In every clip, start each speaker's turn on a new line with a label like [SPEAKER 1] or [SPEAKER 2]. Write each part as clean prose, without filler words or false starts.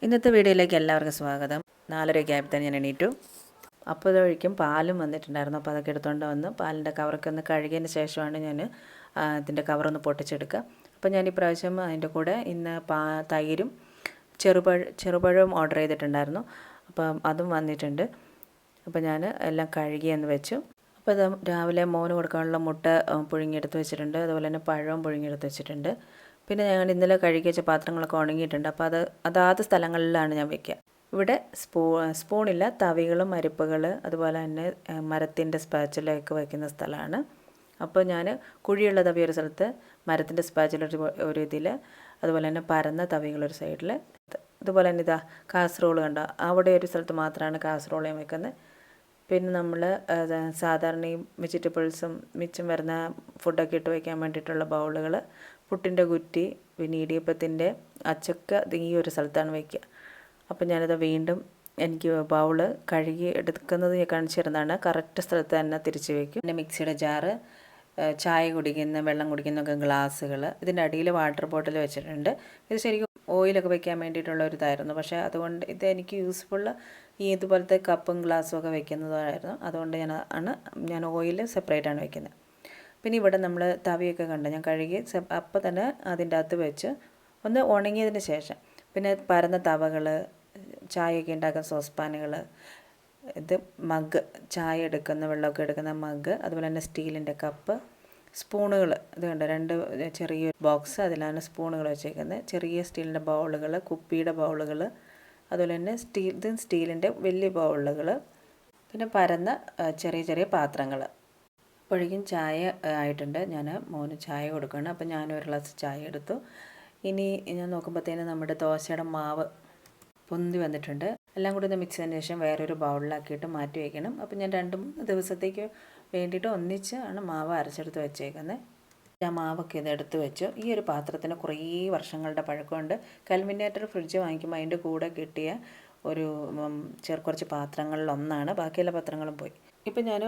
[SPEAKER 1] ഇന്നത്തെ വീഡിയോയിലേക്ക് എല്ലാവർക്കും സ്വാഗതം. 4:30 ആയപ്പോൾ ഞാൻ എണീറ്റു. അപ്പോൾ ഇതൊഴിക്കും പാലും വന്നിട്ടുണ്ടായിരുന്നു. അപ്പോൾ അതൊക്കെ എടുത്തുകൊണ്ട് വന്ന് പാലിൻ്റെ കവറൊക്കെ ഒന്ന് കഴുകിയതിന് ശേഷമാണ് ഞാൻ ഇതിൻ്റെ കവറൊന്ന് പൊട്ടിച്ചെടുക്കുക. അപ്പോൾ ഞാൻ ഇപ്രാവശ്യം അതിൻ്റെ കൂടെ ഇന്ന് തൈരും ചെറുപഴവും ഓർഡർ ചെയ്തിട്ടുണ്ടായിരുന്നു. അപ്പം അതും വന്നിട്ടുണ്ട്. അപ്പോൾ ഞാൻ എല്ലാം കഴുകിയെന്ന് വെച്ചു. അപ്പോൾ ഇത് രാവിലെ മോന് കൊടുക്കാനുള്ള മുട്ട പുഴുങ്ങിയെടുത്ത് വെച്ചിട്ടുണ്ട്. അതുപോലെ തന്നെ പഴവും പുഴുങ്ങിയെടുത്ത് വെച്ചിട്ടുണ്ട്. പിന്നെ ഞാൻ ഇന്നലെ കഴുകി വെച്ച പാത്രങ്ങളൊക്കെ ഉണങ്ങിയിട്ടുണ്ട്. അപ്പോൾ അതാത് സ്ഥലങ്ങളിലാണ് ഞാൻ വയ്ക്കുക. ഇവിടെ സ്പൂണില്ല, തവികളും അരിപ്പകൾ അതുപോലെ തന്നെ മരത്തിൻ്റെ സ്പാച്ചിലൊക്കെ വയ്ക്കുന്ന സ്ഥലമാണ്. അപ്പോൾ ഞാൻ കുഴിയുള്ള തവി ഒരു സ്ഥലത്ത്, മരത്തിൻ്റെ സ്പാച്ചില ഒരു ഇതിൽ, അതുപോലെ തന്നെ പരന്ന തവികളൊരു സൈഡിൽ, അതുപോലെ തന്നെ ഇതാ കാസറോൾ കണ്ടോ, അവിടെ ഒരു സ്ഥലത്ത് മാത്രമാണ് കാസറോൾ ഞാൻ വെക്കുന്നത്. പിന്നെ നമ്മൾ സാധാരണ ഈ വെജിറ്റബിൾസും മിച്ചം വരുന്ന ഫുഡൊക്കെ ഇട്ട് വയ്ക്കാൻ വേണ്ടിയിട്ടുള്ള ബൗളുകൾ, പുട്ടിൻ്റെ കുറ്റി, പിന്നെ ഇടിയപ്പത്തിൻ്റെ അച്ചക്ക ഈ ഒരു സ്ഥലത്താണ് വയ്ക്കുക. അപ്പം ഞാനത് വീണ്ടും എനിക്ക് ബൗള് കഴുകി എടുക്കുന്നത് ഞാൻ കാണിച്ചു തരുന്നതാണ്. കറക്റ്റ് സ്ഥലത്ത് തന്നെ തിരിച്ച് വയ്ക്കും. പിന്നെ മിക്സിയുടെ ജാറ്, ചായ കുടിക്കുന്ന വെള്ളം കുടിക്കുന്നൊക്കെ ഗ്ലാസ്സുകൾ, ഇതിൻ്റെ അടിയിൽ വാട്ടർ ബോട്ടിൽ വെച്ചിട്ടുണ്ട്. ഇത് ശരിക്കും ഓയിലൊക്കെ വെക്കാൻ വേണ്ടിയിട്ടുള്ള ഒരു ഇതായിരുന്നു. പക്ഷേ അതുകൊണ്ട് ഇത് എനിക്ക് യൂസ്ഫുൾ ഈ ഇതുപോലത്തെ കപ്പും ഗ്ലാസ്സും ഒക്കെ വെക്കുന്നതായിരുന്നു. അതുകൊണ്ട് ഞാൻ ഓയിൽ സെപ്പറേറ്റ് ആണ് വെക്കുന്നത്. പിന്നെ ഇവിടെ നമ്മൾ തവിയൊക്കെ കണ്ട് ഞാൻ കഴുകി അപ്പം തന്നെ അതിൻ്റെ അകത്ത് വെച്ച് ഒന്ന് ഉണങ്ങിയതിന് ശേഷം, പിന്നെ പരന്ന തവകൾ, ചായയൊക്കെ ഉണ്ടാക്കുന്ന സോസ്പാനുകൾ, ഇത് മഗ്, ചായ എടുക്കുന്ന വെള്ളമൊക്കെ എടുക്കുന്ന മഗ്, അതുപോലെ തന്നെ സ്റ്റീലിൻ്റെ കപ്പ്, സ്പൂണുകൾ ഇത് കണ്ട് 2 ചെറിയ ബോക്സ്, അതിലാണ് സ്പൂണുകൾ വെച്ചേക്കുന്നത്. ചെറിയ സ്റ്റീലിൻ്റെ ബൗളുകൾ, കുപ്പിയുടെ ബൗളുകൾ, അതുപോലെ തന്നെ സ്റ്റീലിൻ്റെ വലിയ ബൗളുകൾ, പിന്നെ പരന്ന ചെറിയ ചെറിയ പാത്രങ്ങൾ. അപ്പോഴേക്കും ചായ ആയിട്ടുണ്ട്. ഞാൻ മോന് ചായ കൊടുക്കണം. അപ്പം ഞാനൊരു ഗ്ലാസ് ചായ എടുത്തു. ഇനി ഞാൻ നോക്കുമ്പോഴത്തേനും നമ്മുടെ ദോശയുടെ മാവ് പൊന്തി വന്നിട്ടുണ്ട്. എല്ലാം കൂടി ഒന്ന് മിക്സ് ചെയ്തതിന് ശേഷം വേറൊരു ബൗളിലാക്കിയിട്ട് മാറ്റി വയ്ക്കണം. അപ്പം ഞാൻ 2-3 ദിവസത്തേക്ക് വേണ്ടിയിട്ട് ഒന്നിച്ച് ആണ് മാവ് അരച്ചെടുത്ത് വെച്ചേക്കുന്നത്. ഞാൻ മാവൊക്കെ ഇത് എടുത്ത് വെച്ചു. ഈ ഒരു പാത്രത്തിന് കുറേ വർഷങ്ങളുടെ പഴക്കമുണ്ട്. കൽമിനേറ്റർ ഫ്രിഡ്ജ് വാങ്ങിക്കുമ്പോൾ അതിൻ്റെ കൂടെ കിട്ടിയ ഒരു കുറച്ച് പാത്രങ്ങളിലൊന്നാണ്. ബാക്കിയെല്ലാ പാത്രങ്ങളും പോയി. ഇപ്പം ഞാൻ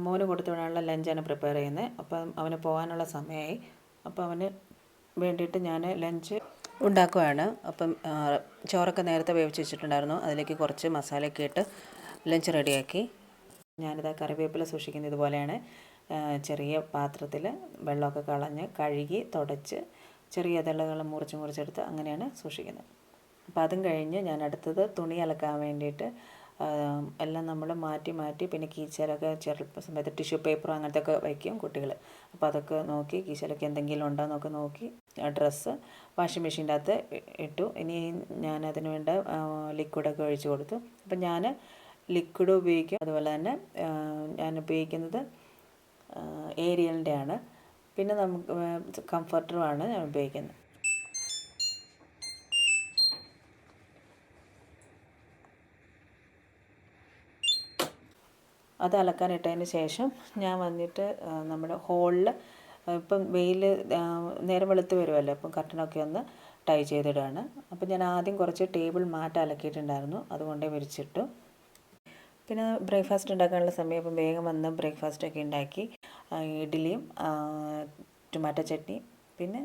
[SPEAKER 1] മോന് കൊടുത്തു വിടാനുള്ള ലഞ്ചാണ് പ്രിപ്പയർ ചെയ്യുന്നത്. അപ്പം അവന് പോകാനുള്ള സമയമായി. അപ്പം അവന് വേണ്ടിയിട്ട് ഞാൻ ലഞ്ച് ഉണ്ടാക്കുകയാണ്. അപ്പം ചോറൊക്കെ നേരത്തെ വേവിച്ച് വെച്ചിട്ടുണ്ടായിരുന്നു. അതിലേക്ക് കുറച്ച് മസാലയൊക്കെ ഇട്ട് ലഞ്ച് റെഡിയാക്കി. ഞാനിതാ കറിവേപ്പില സൂക്ഷിക്കുന്നത് ഇതുപോലെയാണ്. ചെറിയ പാത്രത്തിൽ വെള്ളമൊക്കെ കളഞ്ഞ് കഴുകി തുടച്ച് ചെറിയ ഇതളുകൾ മുറിച്ചെടുത്ത് അങ്ങനെയാണ് സൂക്ഷിക്കുന്നത്. അപ്പോൾ അതും കഴിഞ്ഞ് ഞാൻ അടുത്തത് തുണി അലക്കാൻ വേണ്ടിയിട്ട് എല്ലാം നമ്മൾ മാറ്റി പിന്നെ കീച്ചയിലൊക്കെ ചില സമയത്ത് ടിഷ്യൂ പേപ്പറോ അങ്ങനത്തെ ഒക്കെ വയ്ക്കും കുട്ടികൾ. അപ്പോൾ അതൊക്കെ നോക്കി കീച്ചയിലൊക്കെ എന്തെങ്കിലും ഉണ്ടോ എന്നൊക്കെ നോക്കി ഡ്രസ്സ് വാഷിംഗ് മെഷീൻ്റെ അകത്ത് ഇട്ടു. ഇനി ഞാൻ അതിന് വേണ്ട ലിക്വിഡൊക്കെ ഒഴിച്ച് കൊടുത്തു. അപ്പം ഞാൻ ലിക്വിഡ് ഉപയോഗിക്കും. അതുപോലെ തന്നെ ഞാൻ ഉപയോഗിക്കുന്നത് ഏരിയലിൻ്റെ ആണ്. പിന്നെ നമുക്ക് കംഫർട്ടറുമാണ് ഞാൻ ഉപയോഗിക്കുന്നത്. അത് അലക്കാനിട്ടതിന് ശേഷം ഞാൻ വന്നിട്ട് നമ്മുടെ ഹോളിൽ ഇപ്പം വെയിൽ നേരം വെളുത്ത് വരുമല്ലോ, അപ്പം കർട്ടനൊക്കെ ഒന്ന് ടൈ ചെയ്തിടുകയാണ്. അപ്പം ഞാൻ ആദ്യം കുറച്ച് ടേബിൾ മാറ്റ് അലക്കിയിട്ടുണ്ടായിരുന്നു, അതുകൊണ്ട് വിരിച്ചിട്ടു. പിന്നെ ബ്രേക്ക്ഫാസ്റ്റ് ഉണ്ടാക്കാനുള്ള സമയം ഇപ്പം വേഗം വന്ന് ബ്രേക്ക്ഫാസ്റ്റൊക്കെ ഉണ്ടാക്കി. ഇഡ്ഡലിയും ടൊമാറ്റോ ചട്നി, പിന്നെ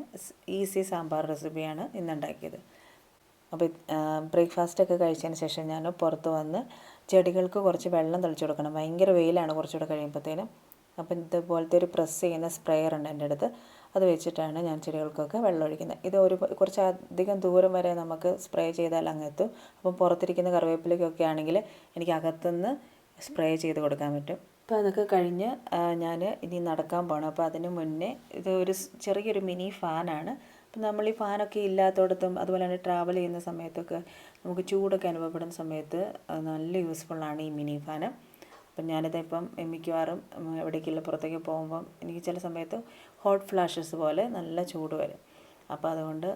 [SPEAKER 1] ഈസി സാമ്പാർ റെസിപ്പിയാണ് ഇന്നുണ്ടാക്കിയത്. അപ്പോൾ ബ്രേക്ക്ഫാസ്റ്റൊക്കെ കഴിച്ചതിന് ശേഷം ഞാൻ പുറത്ത് വന്ന് ചെടികൾക്ക് കുറച്ച് വെള്ളം തളിച്ചു കൊടുക്കണം. ഭയങ്കര വെയിലാണ് കുറച്ചുകൂടെ കഴിയുമ്പോഴത്തേനും. അപ്പം ഇതുപോലത്തെ ഒരു പ്രസ് ചെയ്യുന്ന സ്പ്രെയർ ഉണ്ട് എൻ്റെ അടുത്ത്. അത് വെച്ചിട്ടാണ് ഞാൻ ചെടികൾക്കൊക്കെ വെള്ളം ഒഴിക്കുന്നത്. ഇത് കുറച്ചധികം ദൂരം വരെ നമുക്ക് സ്പ്രേ ചെയ്താൽ അങ്ങ് എത്തും. അപ്പം പുറത്തിരിക്കുന്ന കറിവേപ്പിലൊക്കെ ആണെങ്കിൽ എനിക്ക് അകത്തുനിന്ന് സ്പ്രേ ചെയ്ത് കൊടുക്കാൻ പറ്റും. അപ്പോൾ അതൊക്കെ കഴിഞ്ഞ് ഞാൻ ഇനി നടക്കാൻ പോകണം. അപ്പോൾ അതിന് മുന്നേ ഇത് ഒരു ചെറിയൊരു മിനി ഫാനാണ്. അപ്പം നമ്മൾ ഈ ഫാനൊക്കെ ഇല്ലാത്തടത്തും അതുപോലെ തന്നെ ട്രാവൽ ചെയ്യുന്ന സമയത്തൊക്കെ നമുക്ക് ചൂടൊക്കെ അനുഭവപ്പെടുന്ന സമയത്ത് നല്ല യൂസ്ഫുള്ളാണ് ഈ മിനി ഫാന്. അപ്പം ഞാനിതിപ്പം മിക്കവാറും എവിടേക്കെല്ലാം പുറത്തേക്ക് പോകുമ്പം എനിക്ക് ചില സമയത്ത് ഹോട്ട് ഫ്ലാഷസ് പോലെ നല്ല ചൂട് വരും. അപ്പോൾ അതുകൊണ്ട്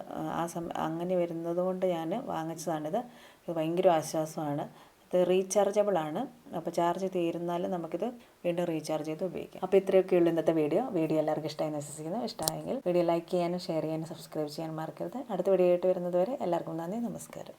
[SPEAKER 1] അങ്ങനെ വരുന്നത് കൊണ്ട് ഞാൻ വാങ്ങിച്ചതാണിത്. ഇത് ഭയങ്കര ആശ്വാസമാണ്. ഇത് റീചാർജബിളാണ്. അപ്പോൾ ചാർജ് തീരുന്നാലും നമുക്കിത് വീണ്ടും റീചാർജ് ചെയ്ത് ഉപയോഗിക്കാം. അപ്പോൾ ഇത്രയൊക്കെയുള്ളൂ ഇന്നത്തെ വീഡിയോ എല്ലാവർക്കും ഇഷ്ടമായി വിശ്വസിക്കുന്നു. ഇഷ്ടമായെങ്കിൽ വീഡിയോ ലൈക്ക് ചെയ്യാനും ഷെയർ ചെയ്യാനും സബ്സ്ക്രൈബ് ചെയ്യാനും മറക്കരുത്. അടുത്ത വീഡിയോ ആയിട്ട് വരുന്നത് വരെ എല്ലാവർക്കും നന്ദി, നമസ്കാരം.